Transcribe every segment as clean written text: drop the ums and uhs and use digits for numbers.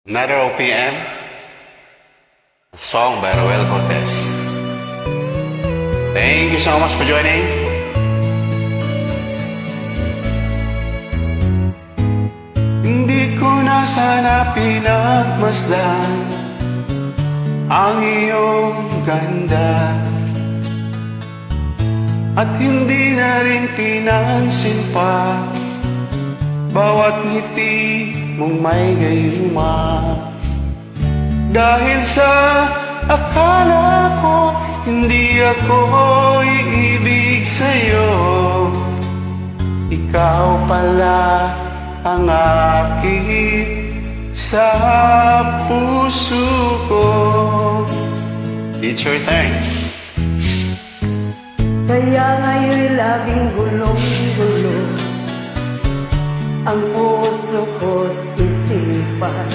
Another OPM, a song by Roel Cortez. Thank you so much for joining. Hindi ko na sana pinagmasdan ang iyong ganda, at hindi na rin pinansin pa bawat ngiti mong may gayuma. Dahil sa akala ko hindi ako iibig sa'yo, ikaw pala ang akit sa puso ko. It's your turn. Kaya ngayon'y laging gulong-gulo ang puso ko't isipan.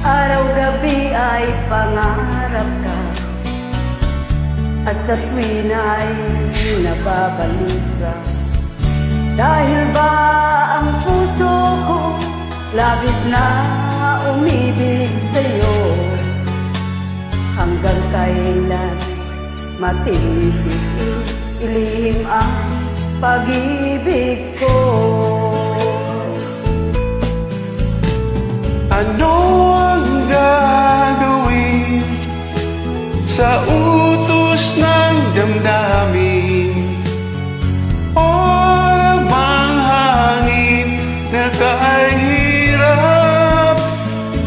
Araw-gabi ay pangarap ka, at sa tuwin ay nababalisa. Dahil ba ang puso ko labis na umibig sa'yo, hanggang kailan matitiis ilihim ang pag-ibig ko? Ano ang gagawin sa utos ng damdamin? Para bang hangin na kahirap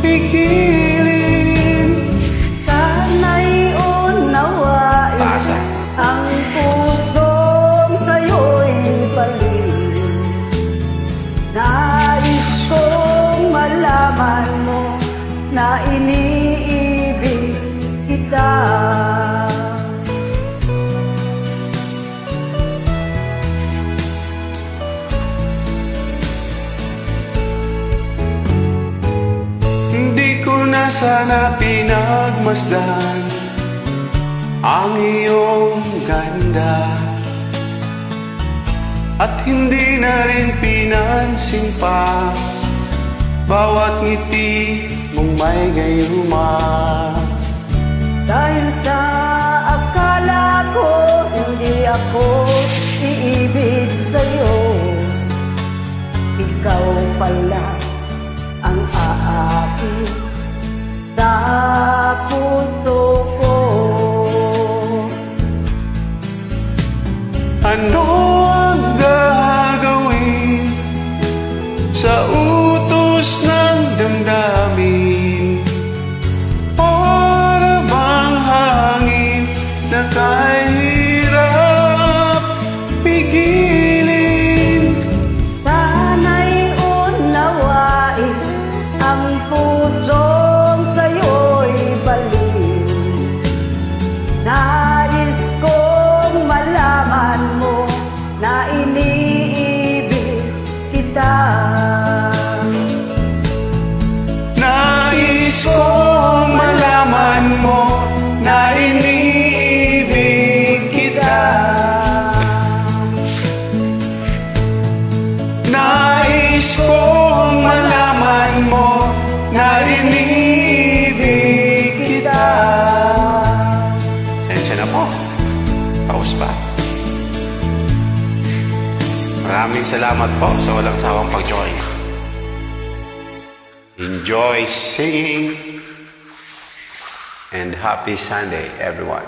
pigilin? Sana'y unawain ang pusong sa'yo'y balik. Nais kong malaman mo na iniibig kita. Hindi ko na sana pinagmasdan ang iyong ganda, at hindi na rin pinansin pa bawat ngiti mong may gayuma. Dahil sa akala ko hindi ako iibig sa'yo, ikaw pala ang aakit sa puso ko. Ano ang gagawin sa utos ng damdamin? Para bang hangin na kahirap pigilin? Sana'y unawain ang pusong sa'yo'y balik. Nais kong malaman mo na iniibig kita. Nais kong malaman mo na iniibig kita. Nais kong malaman mo na iniibig kita. Tensya na po. Tapos ba? Maraming salamat po sa walang sawang pag-join. Enjoy singing and happy Sunday, everyone.